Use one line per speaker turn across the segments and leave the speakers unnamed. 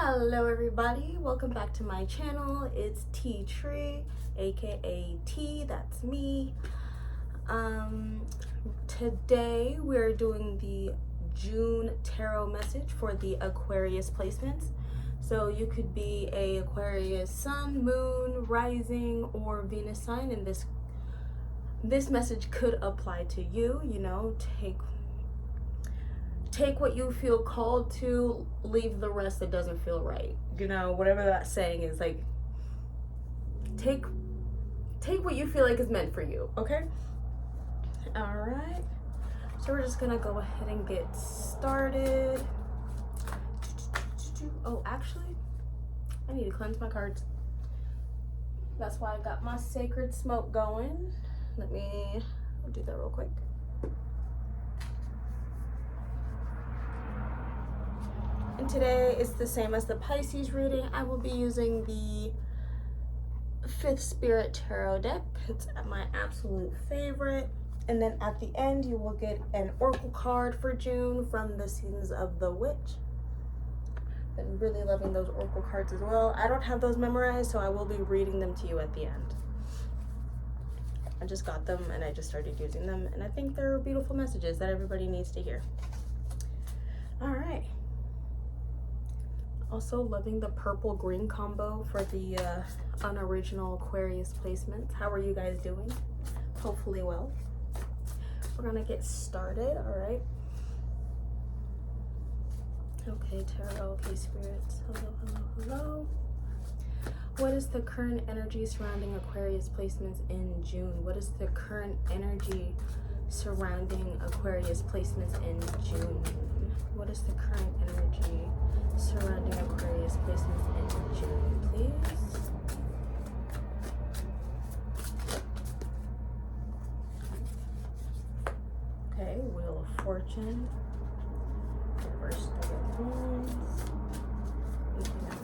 Hello everybody, welcome back to my channel. It's Tea Tree, aka T, that's me. Today we're doing the June tarot message for the Aquarius placements. So you could be a Aquarius sun, moon, rising, or Venus sign, and this message could apply to you. You know, take what you feel called to, leave the rest that doesn't feel right. You know, whatever that saying is, like, take what you feel like is meant for you, okay? All right, so we're just gonna go ahead and get started. Oh, actually, I need to cleanse my cards. That's why I got my sacred smoke going. Let me do that real quick. And today is the same as the Pisces reading. I will be using the 5th Spirit Tarot deck. It's my absolute favorite. And then at the end, you will get an oracle card for June from the Seasons of the Witch. Been really loving those oracle cards as well. I don't have those memorized, so I will be reading them to you at the end. I just got them and I just started using them, and I think they're beautiful messages that everybody needs to hear. All right. Also loving the purple green combo for the unoriginal Aquarius placements. How are you guys doing? Hopefully well. We're gonna get started. All right. Okay, tarot. Okay, spirits. Hello, hello, hello. What is the current energy surrounding Aquarius placements in June? What is the current energy surrounding Aquarius placements in June? What is the current energy surrounding Aquarius placements in June, please? Okay, Wheel of Fortune, Reverse Double Wands, anything else?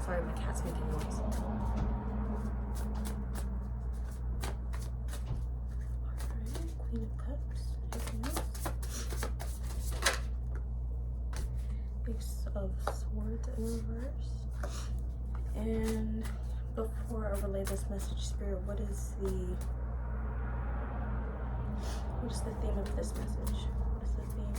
Sorry, my cat's making noise. Alright, Queen of Cups. Ace of Swords in reverse. And before I relay this message, Spirit, what is the theme of this message? What is the theme?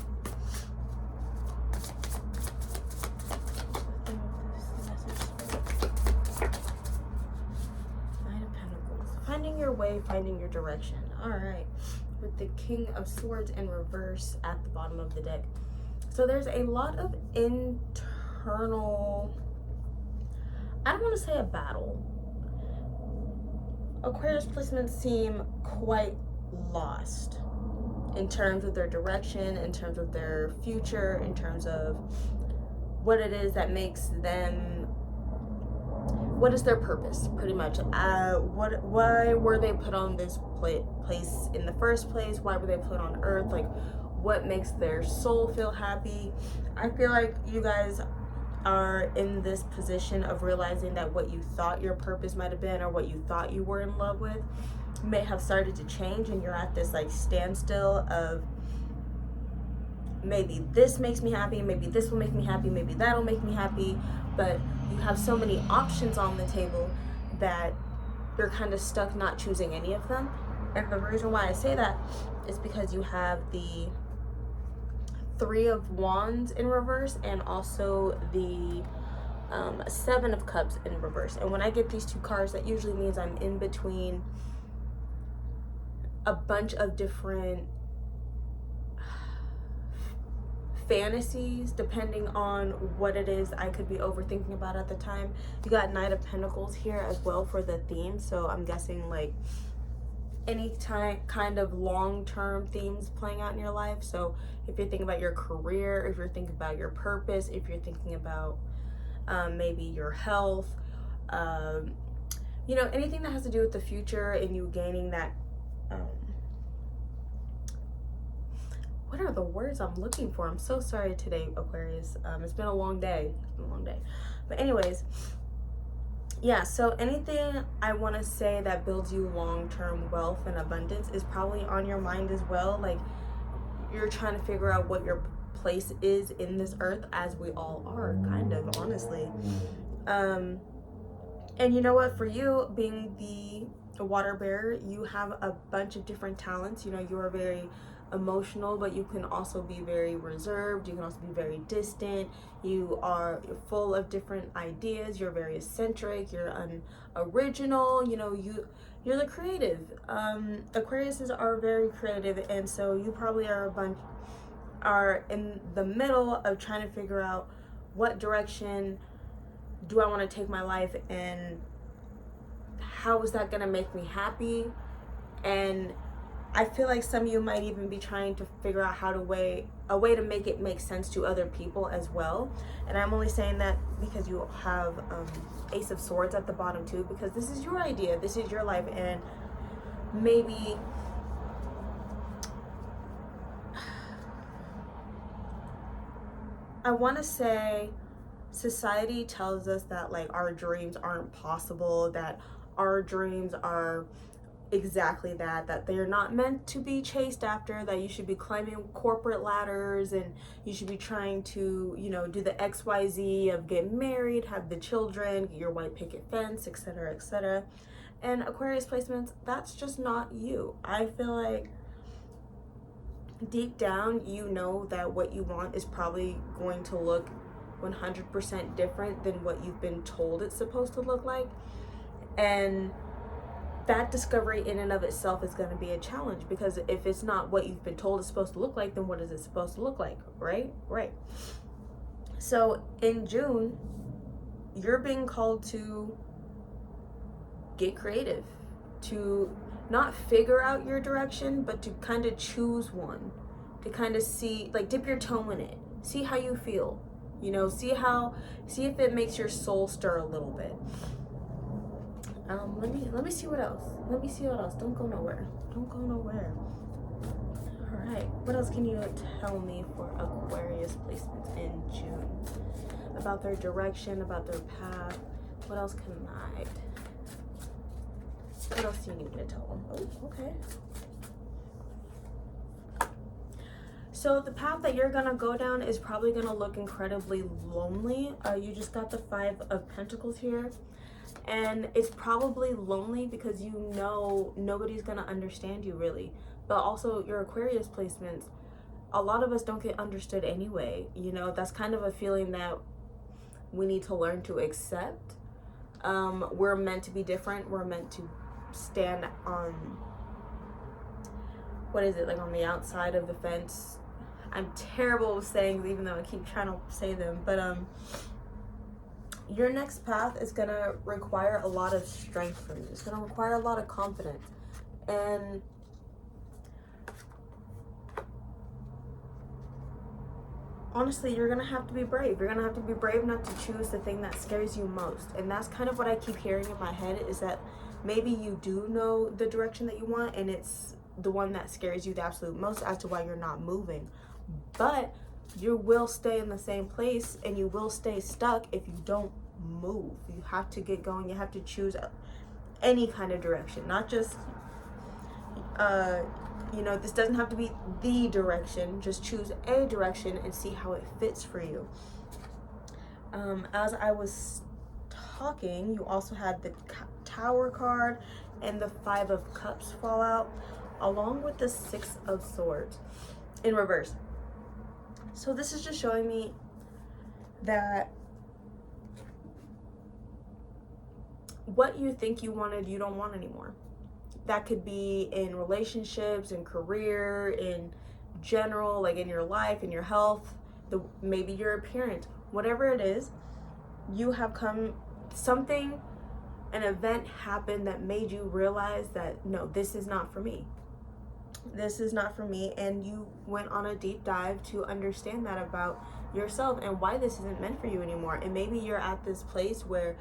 Finding your way, finding your direction. All right, with the King of Swords in reverse at the bottom of the deck. So there's a lot of internal, I don't want to say a battle. Aquarius placements seem quite lost in terms of their direction, in terms of their future, in terms of what it is that makes them, what is their purpose, pretty much. Why were they put on this place in the first place? Why were they put on Earth? Like, what makes their soul feel happy? I feel like you guys are in this position of realizing that what you thought your purpose might have been, or what you thought you were in love with, may have started to change, and you're at this like standstill of, maybe this makes me happy, maybe this will make me happy, maybe that'll make me happy, but you have so many options on the table that you're kind of stuck not choosing any of them. And the reason why I say that is because you have the 3 of Wands in reverse, and also the 7 of Cups in reverse. And when I get these 2 cards, that usually means I'm in between a bunch of different fantasies, depending on what it is I could be overthinking about at the time. You got Knight of Pentacles here as well for the theme, so I'm guessing like any kind of long-term themes playing out in your life. So if you're thinking about your career, if you're thinking about your purpose, if you're thinking about maybe your health, you know, anything that has to do with the future and you gaining that what are the words I'm looking for? I'm so sorry today, Aquarius. It's been a long day. But anyways, yeah, so anything I want to say that builds you long-term wealth and abundance is probably on your mind as well. Like, you're trying to figure out what your place is in this earth, as we all are, kind of, honestly. And you know what, for you being the water bearer, you have a bunch of different talents. You know, you are very emotional, but you can also be very reserved. You can also be very distant. You're full of different ideas. You're very eccentric. You're unoriginal. You know, you're the creative. Aquariuses are very creative, and so you probably are in the middle of trying to figure out what direction do I want to take my life, and how is that going to make me happy? And I feel like some of you might even be trying to figure out a way to make it make sense to other people as well. And I'm only saying that because you have Ace of Swords at the bottom too, because this is your idea, this is your life, and maybe I want to say society tells us that like our dreams aren't possible, that our dreams are exactly that they're not meant to be chased after, that you should be climbing corporate ladders and you should be trying to, you know, do the XYZ of get married, have the children, get your white picket fence, etc., etc. And Aquarius placements, that's just not you. I feel like deep down you know that what you want is probably going to look 100% different than what you've been told it's supposed to look like. And that discovery in and of itself is going to be a challenge, because if it's not what you've been told it's supposed to look like, then what is it supposed to look like, right? So in June, you're being called to get creative, to not figure out your direction, but to kind of choose one, to kind of see, like, dip your toe in it, see how you feel, you know, see if it makes your soul stir a little bit. Let me see what else. Don't go nowhere. All right, what else can you tell me for Aquarius placements in June? About their direction, about their path. What else do you need me to tell them? Oh, okay. So the path that you're gonna go down is probably gonna look incredibly lonely. You just got the 5 of Pentacles here. And it's probably lonely because you know nobody's gonna understand you really. But also your Aquarius placements, a lot of us don't get understood anyway. You know, that's kind of a feeling that we need to learn to accept. We're meant to be different. We're meant to stand on, on the outside of the fence. I'm terrible with sayings, even though I keep trying to say them. But your next path is going to require a lot of strength from you. It's going to require a lot of confidence. And honestly, you're going to have to be brave. You're going to have to be brave enough to choose the thing that scares you most. And that's kind of what I keep hearing in my head, is that maybe you do know the direction that you want, and it's the one that scares you the absolute most as to why you're not moving. But you will stay in the same place and you will stay stuck if you don't move. You have to get going. You have to choose any kind of direction, not just this doesn't have to be the direction. Just choose a direction and see how it fits for you. As I was talking, you also had the Tower card and the 5 of Cups fall out, along with the 6 of Swords in reverse. So this is just showing me that what you think you wanted, you don't want anymore. That could be in relationships, in career, in general, like in your life, in your health, maybe your appearance, whatever it is, you have an event happened that made you realize that, no, this is not for me. This is not for me. And you went on a deep dive to understand that about yourself and why this isn't meant for you anymore. And maybe you're at this place where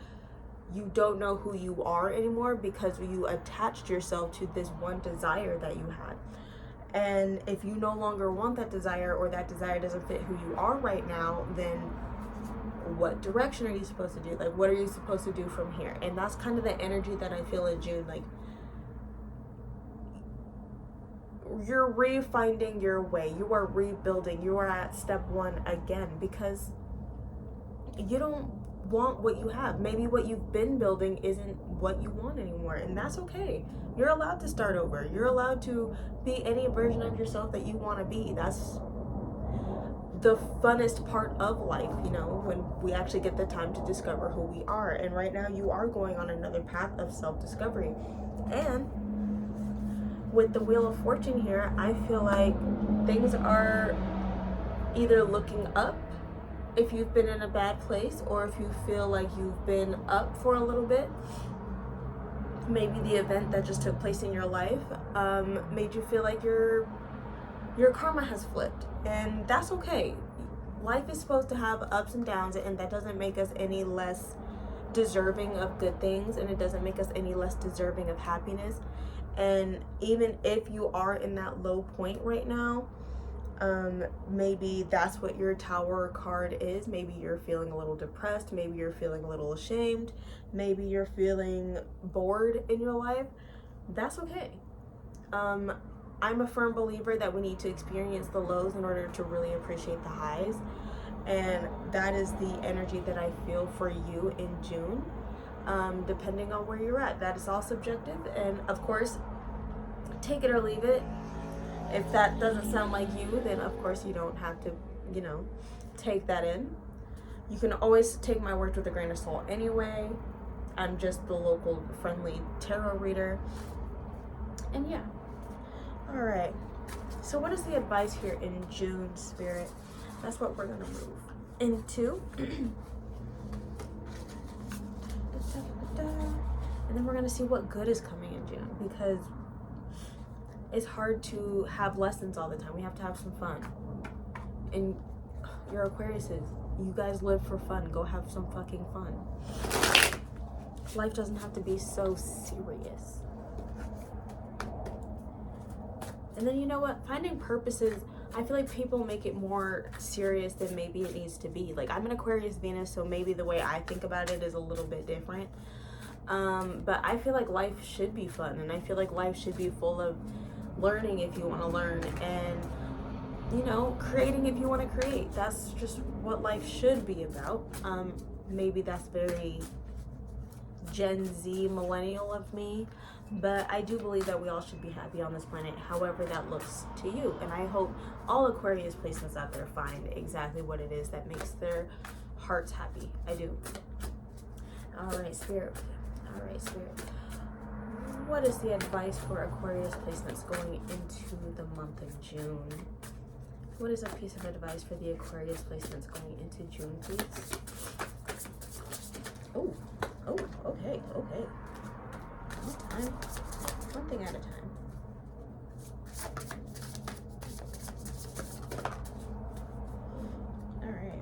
you don't know who you are anymore because you attached yourself to this one desire that you had. And if you no longer want that desire, or that desire doesn't fit who you are right now, then what direction are you supposed to do? Like, what are you supposed to do from here? And that's kind of the energy that I feel in June. Like, you're refinding your way, you are rebuilding, you are at step one again, because you don't want what you have. Maybe what you've been building isn't what you want anymore, and that's okay. You're allowed to start over. You're allowed to be any version of yourself that you want to be. That's the funnest part of life, you know, when we actually get the time to discover who we are. And right now you are going on another path of self-discovery. And with the Wheel of Fortune here, I feel like things are either looking up if you've been in a bad place, or if you feel like you've been up for a little bit. Maybe the event that just took place in your life made you feel like your karma has flipped, and that's okay. Life is supposed to have ups and downs, and that doesn't make us any less deserving of good things, and it doesn't make us any less deserving of happiness. And even if you are in that low point right now, maybe that's what your Tower card is. Maybe you're feeling a little depressed, maybe you're feeling a little ashamed, maybe you're feeling bored in your life. That's okay. I'm a firm believer that we need to experience the lows in order to really appreciate the highs, and that is the energy that I feel for you in June. Depending on where you're at, that is all subjective, and of course, take it or leave it. If that doesn't sound like you, then of course you don't have to, you know, take that in. You can always take my words with a grain of salt anyway. I'm just the local friendly tarot reader. And yeah. All right. So what is the advice here in June, Spirit? That's what we're going to move into. And then we're going to see what good is coming in June, because it's hard to have lessons all the time. We have to have some fun. And your Aquariuses, you guys live for fun. Go have some fucking fun. Life doesn't have to be so serious. And then, you know what? Finding purposes, I feel like people make it more serious than maybe it needs to be. Like, I'm an Aquarius Venus, so maybe the way I think about it is a little bit different. But I feel like life should be fun, and I feel like life should be full of learning if you want to learn, and, you know, creating if you want to create. That's just what life should be about. Maybe that's very Gen Z millennial of me, but I do believe that we all should be happy on this planet, however that looks to you. And I hope all Aquarius placements out there find exactly what it is that makes their hearts happy. I do. All right, Spirit. All right, Spirit. What is the advice for Aquarius placements going into the month of June? What is a piece of advice for the Aquarius placements going into June, please? Oh, okay. One thing at a time. All right.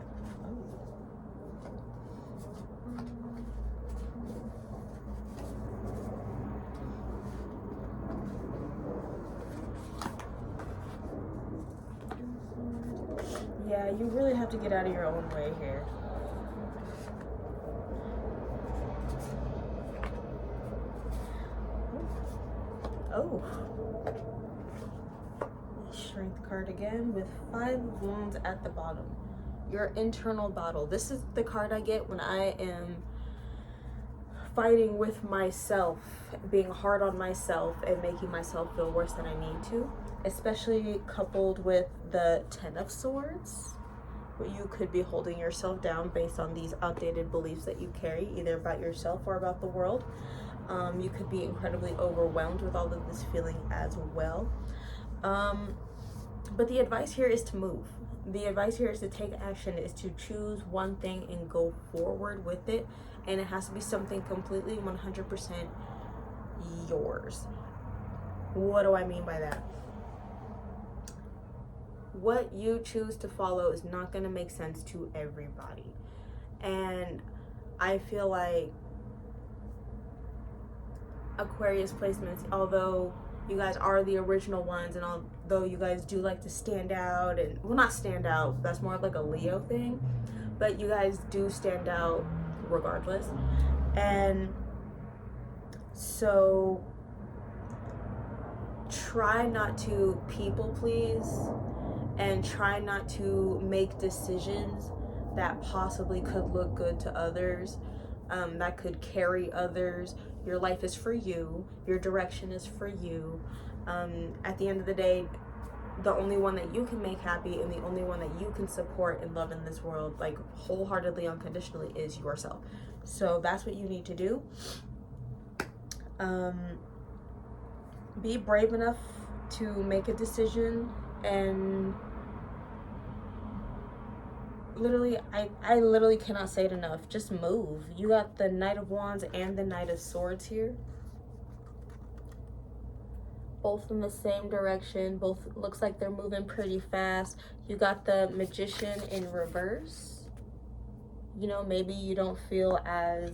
Yeah, you really have to get out of your own way here. Oh. Strength card again with 5 wounds at the bottom. Your internal battle. This is the card I get when I am fighting with myself, being hard on myself and making myself feel worse than I need to, especially coupled with the 10 of Swords, where you could be holding yourself down based on these outdated beliefs that you carry, either about yourself or about the world. You could be incredibly overwhelmed with all of this feeling as well. But the advice here is to move. The advice here is to take action, is to choose one thing and go forward with it. And it has to be something completely 100% yours. What do I mean by that? What you choose to follow is not going to make sense to everybody. And I feel like Aquarius placements, although you guys are the original ones and though you guys do like to stand out, and well, not stand out, that's more like a Leo thing, but you guys do stand out regardless. And so try not to people please, and try not to make decisions that possibly could look good to others, that could carry others. Your life is for you, your direction is for you. At the end of the day, the only one that you can make happy and the only one that you can support and love in this world, like wholeheartedly, unconditionally, is yourself. So that's what you need to do. Be brave enough to make a decision, and literally, I literally cannot say it enough. Just move. You got the Knight of Wands and the Knight of Swords here, both in the same direction. Both looks like they're moving pretty fast. You got the Magician in reverse. You know, maybe you don't feel as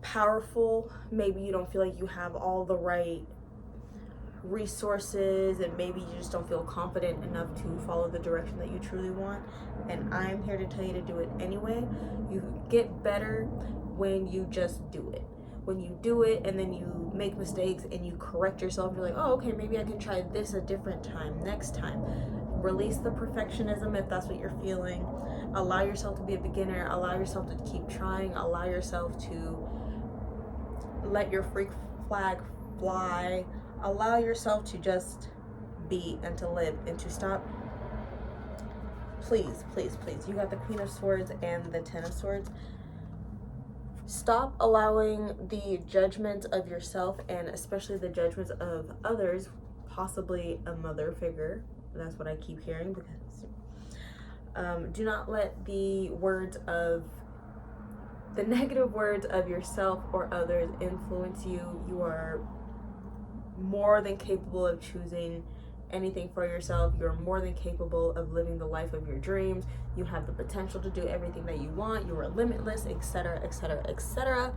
powerful. Maybe you don't feel like you have all the right resources, and maybe you just don't feel confident enough to follow the direction that you truly want. And I'm here to tell you to do it anyway. You get better when you just do it. When you do it and then you make mistakes and you correct yourself, you're like, oh, okay, maybe I can try this a different time next time. Release the perfectionism if that's what you're feeling. Allow yourself to be a beginner. Allow yourself to keep trying. Allow yourself to let your freak flag fly. Allow yourself to just be and to live and to stop. Please, please, please. You got the Queen of Swords and the Ten of Swords. Stop allowing the judgment of yourself, and especially the judgments of others, possibly a mother figure. That's what I keep hearing, because do not let the negative words of yourself or others influence you. You are more than capable of choosing anything for yourself. You're more than capable of living the life of your dreams. You have the potential to do everything that you want. You are limitless, etc., etc., etc.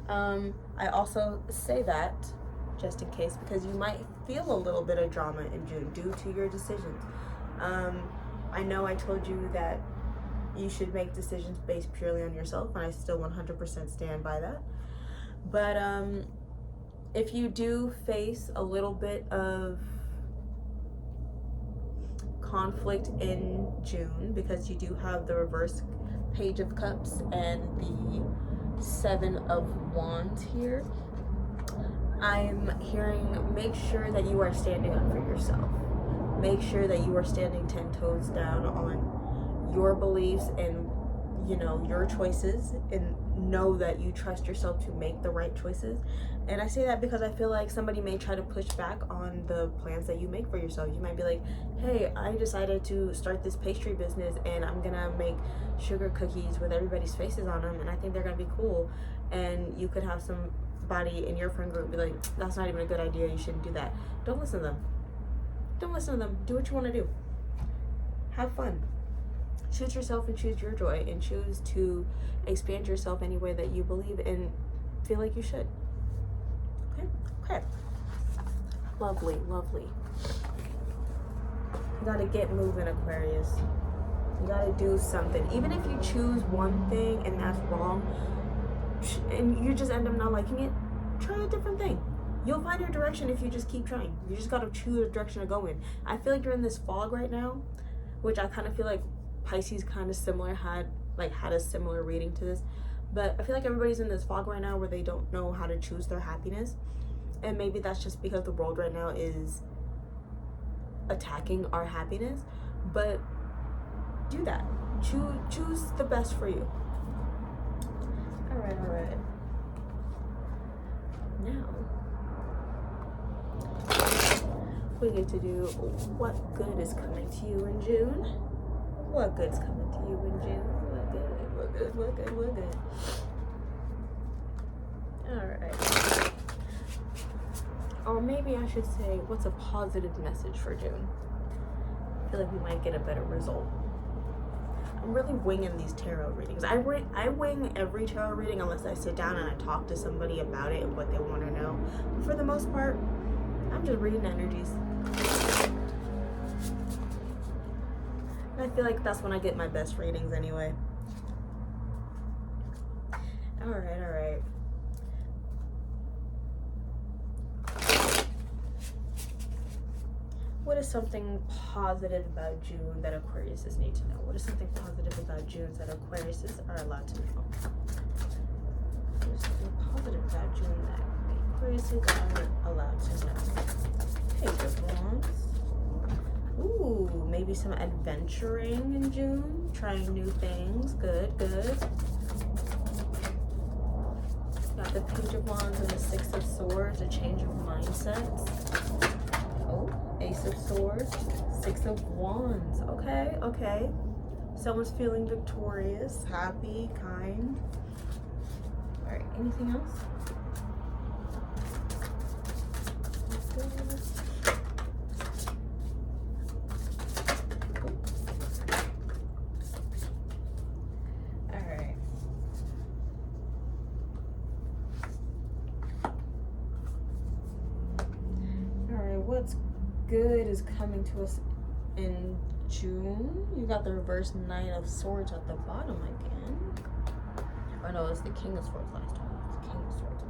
I also say that just in case, because you might feel a little bit of drama in June due to your decisions. I know I told you that you should make decisions based purely on yourself, and I still 100% stand by that. But if you do face a little bit of conflict in June, because you do have the reverse Page of Cups and the Seven of Wands here, I'm hearing, make sure that you are standing up for yourself. Make sure that you are standing 10 toes down on your beliefs and, you know, your choices, and know that you trust yourself to make the right choices. And I say that because I feel like somebody may try to push back on the plans that you make for yourself. You might be like, hey, I decided to start this pastry business and I'm gonna make sugar cookies with everybody's faces on them, and I think they're gonna be cool. And you could have somebody in your friend group be like, that's not even a good idea, you shouldn't do that. Don't listen to them. Don't listen to them. Do what you want to do. Have fun. Choose yourself and choose your joy, and choose to expand yourself any way that you believe and feel like you should. Okay? Okay. Lovely, lovely. You gotta get moving, Aquarius. You gotta do something. Even if you choose one thing and that's wrong, and you just end up not liking it, try a different thing. You'll find your direction if you just keep trying. You just gotta choose a direction to go in. I feel like you're in this fog right now, which I kind of feel like Pisces kind of similar had a similar reading to this. But I feel like everybody's in this fog right now where they don't know how to choose their happiness. And maybe that's just because the world right now is attacking our happiness. But do that. Choose the best for you. All right. Now we get to do what good is coming to you in June. What good's coming to you in June? What good. Alright. Or maybe I should say, what's a positive message for June? I feel like we might get a better result. I'm really winging these tarot readings. I wing every tarot reading unless I sit down and I talk to somebody about it and what they want to know. But for the most part, I'm just reading energies. I feel like that's when I get my best readings anyway. All right. What is something positive about June that Aquariuses need to know? What is something positive about June that Aquariuses are allowed to know? What is something positive about June that Aquariuses are allowed to know? Page of Wands. Ooh, maybe some adventuring in June, trying new things. Good. Got the Page of Wands and the Six of Swords, a change of mindsets. Oh, Ace of Swords, Six of Wands. Okay. Someone's feeling victorious, happy, kind. All right, anything else? What's good is coming to us in June. You got the reverse Knight of Swords at the bottom again. Or no, it's the King of Swords last time. It's the King of Swords.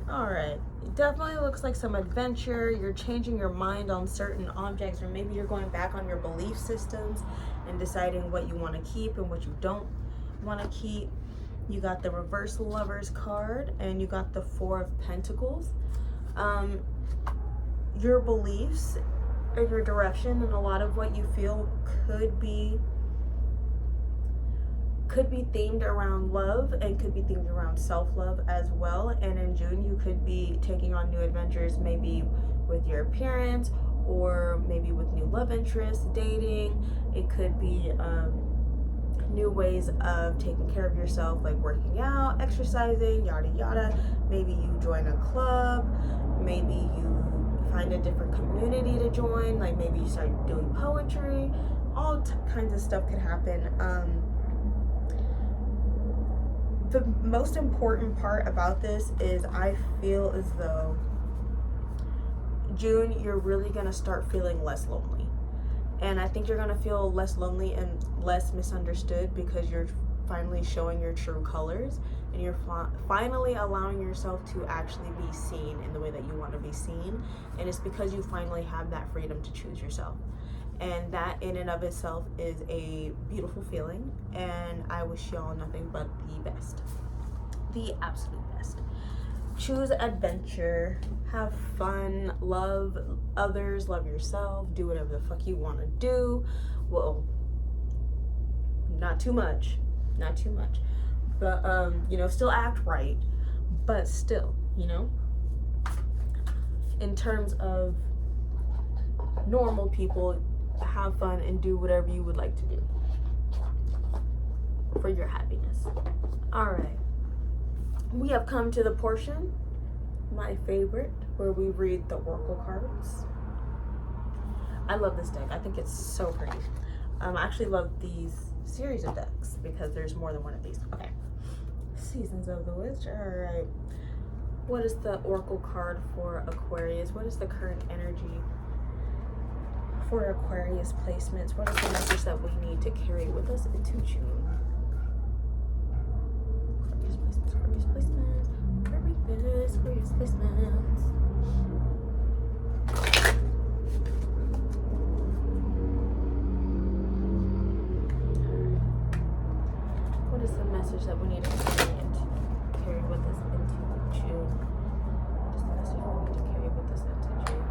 All right. It definitely looks like some adventure. You're changing your mind on certain objects, or maybe you're going back on your belief systems and deciding what you want to keep and what you don't want to keep. You got the reverse Lovers card, and you got the Four of Pentacles. Your beliefs and your direction and a lot of what you feel could be themed around love and could be themed around self-love as well. And in June, you could be taking on new adventures, maybe with your appearance or maybe with new love interests, dating. It could be new ways of taking care of yourself, like working out, exercising, yada yada. Maybe you join a club, maybe you find a different community to join, like maybe you start doing poetry. All kinds of stuff could happen. The most important part about this is I feel as though June, you're really gonna start feeling less lonely. And I think you're gonna feel less lonely and less misunderstood because you're finally showing your true colors, and you're finally allowing yourself to actually be seen in the way that you want to be seen. And it's because you finally have that freedom to choose yourself, and that in and of itself is a beautiful feeling. And I wish y'all nothing but the best, the absolute best. Choose adventure, have fun, love others, love yourself, do whatever the fuck you want to do. Well, not too much, but still act right, but still, in terms of normal people, have fun and do whatever you would like to do for your happiness. All right, we have come to the portion, my favorite, where we read the oracle cards. I love this deck. I think it's so pretty. I actually love these series of decks because there's more than one of these. Okay, Seasons of the Witch. All right, what is the oracle card for Aquarius? What is the current energy for Aquarius placements? What is the message that we need to carry with us into June? Aquarius placements. What is the message that we need to carry with us into June? What is the message we need to carry with us into June?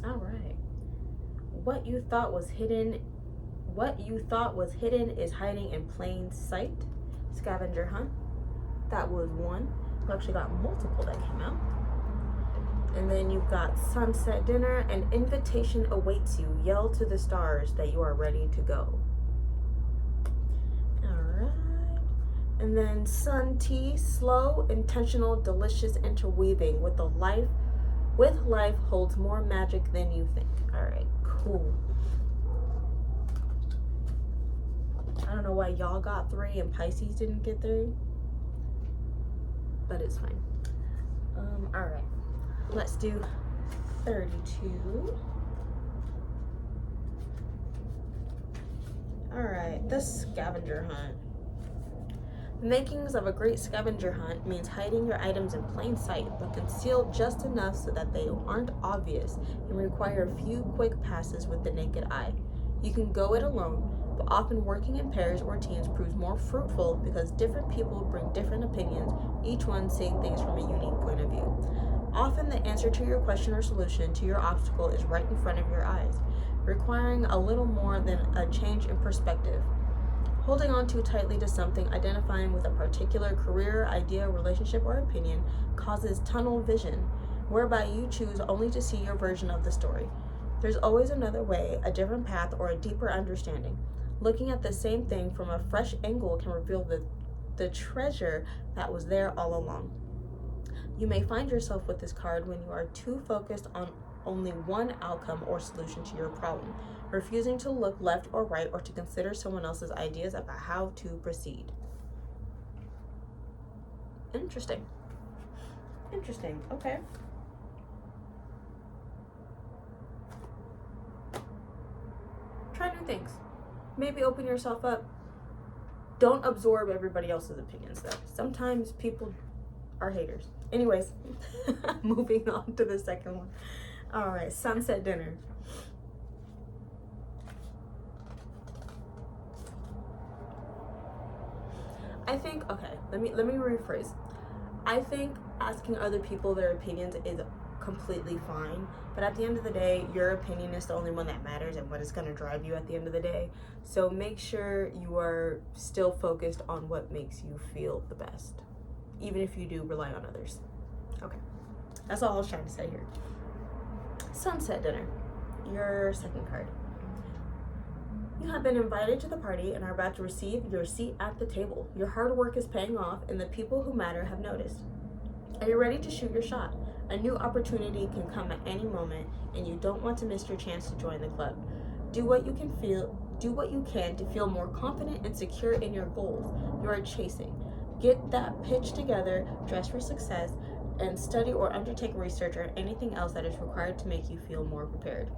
All right. What you thought was hidden is hiding in plain sight. Scavenger hunt. That was one. We actually got multiple that came out. And then you've got sunset dinner. An invitation awaits you. Yell to the stars that you are ready to go. All right. And then Sun T, slow, intentional, delicious interweaving with life holds more magic than you think. All right, cool. I don't know why y'all got 3 and Pisces didn't get 3, but it's fine. All right, let's do 32. All right, the scavenger hunt. The makings of a great scavenger hunt means hiding your items in plain sight, but concealed just enough so that they aren't obvious and require a few quick passes with the naked eye. You can go it alone, but often working in pairs or teams proves more fruitful because different people bring different opinions, each one seeing things from a unique point of view. Often the answer to your question or solution to your obstacle is right in front of your eyes, requiring a little more than a change in perspective. Holding on too tightly to something identifying with a particular career, idea, relationship, or opinion causes tunnel vision, whereby you choose only to see your version of the story. There's always another way, a different path, or a deeper understanding. Looking at the same thing from a fresh angle can reveal the treasure that was there all along. You may find yourself with this card when you are too focused on only one outcome or solution to your problem, refusing to look left or right or to consider someone else's ideas about how to proceed. Interesting. Okay. Try new things. Maybe open yourself up. Don't absorb everybody else's opinions, though. Sometimes people are haters. Anyways, moving on to the second one. All right, sunset dinner. I think, okay, let me rephrase. I think asking other people their opinions is completely fine, but at the end of the day, your opinion is the only one that matters and what is going to drive you at the end of the day. So make sure you are still focused on what makes you feel the best, even if you do rely on others. Okay, that's all I was trying to say here. Sunset dinner, your second card. You have been invited to the party and are about to receive your seat at the table. Your hard work is paying off and the people who matter have noticed. Are you ready to shoot your shot? A new opportunity can come at any moment and you don't want to miss your chance to join the club. Do what you can to feel more confident and secure in your goals you are chasing. Get that pitch together, dress for success, and study or undertake research or anything else that is required to make you feel more prepared.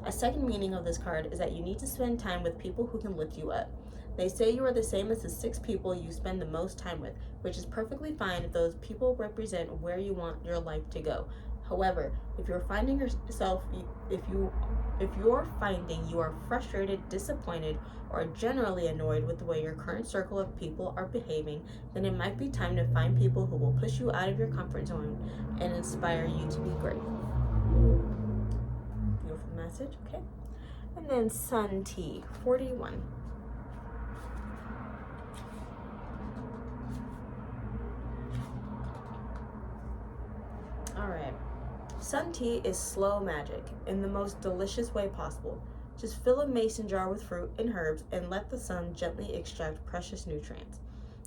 A second meaning of this card is that you need to spend time with people who can lift you up. They say you are the same as the 6 people you spend the most time with, which is perfectly fine if those people represent where you want your life to go. However, if you're finding you are frustrated, disappointed, or generally annoyed with the way your current circle of people are behaving, then it might be time to find people who will push you out of your comfort zone and inspire you to be great. Beautiful message, okay? And then Sun T, 41. All right. Sun tea is slow magic in the most delicious way possible. Just fill a mason jar with fruit and herbs and let the sun gently extract precious nutrients.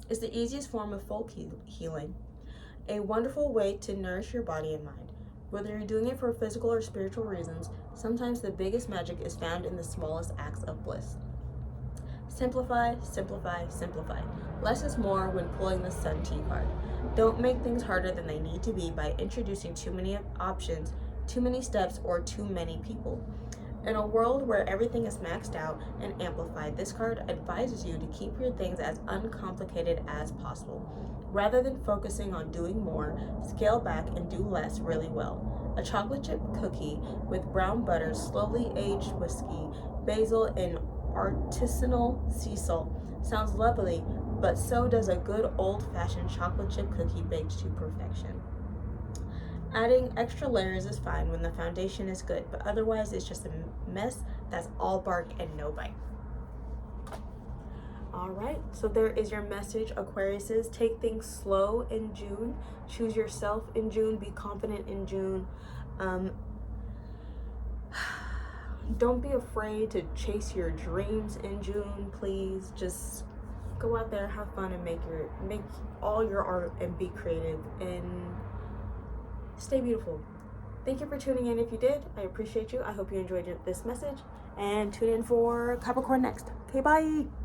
It's the easiest form of folk healing, a wonderful way to nourish your body and mind. Whether you're doing it for physical or spiritual reasons, sometimes the biggest magic is found in the smallest acts of bliss. Simplify, simplify, simplify. Less is more when pulling the Sun tea card. Don't make things harder than they need to be by introducing too many options, too many steps, or too many people. In a world where everything is maxed out and amplified, this card advises you to keep your things as uncomplicated as possible. Rather than focusing on doing more, scale back and do less really well. A chocolate chip cookie with brown butter, slowly aged whiskey, basil, and artisanal sea salt sounds lovely, but so does a good old-fashioned chocolate chip cookie baked to perfection. Adding extra layers is fine when the foundation is good, but otherwise it's just a mess that's all bark and no bite. All right, so there is your message, Aquariuses. Take things slow in June. Choose yourself in June. Be confident in June. Don't be afraid to chase your dreams in June, please. Just go out there, have fun, and make all your art and be creative and stay beautiful. Thank you for tuning in. If you did, I appreciate you. I hope you enjoyed this message, and tune in for Capricorn next. Okay, bye.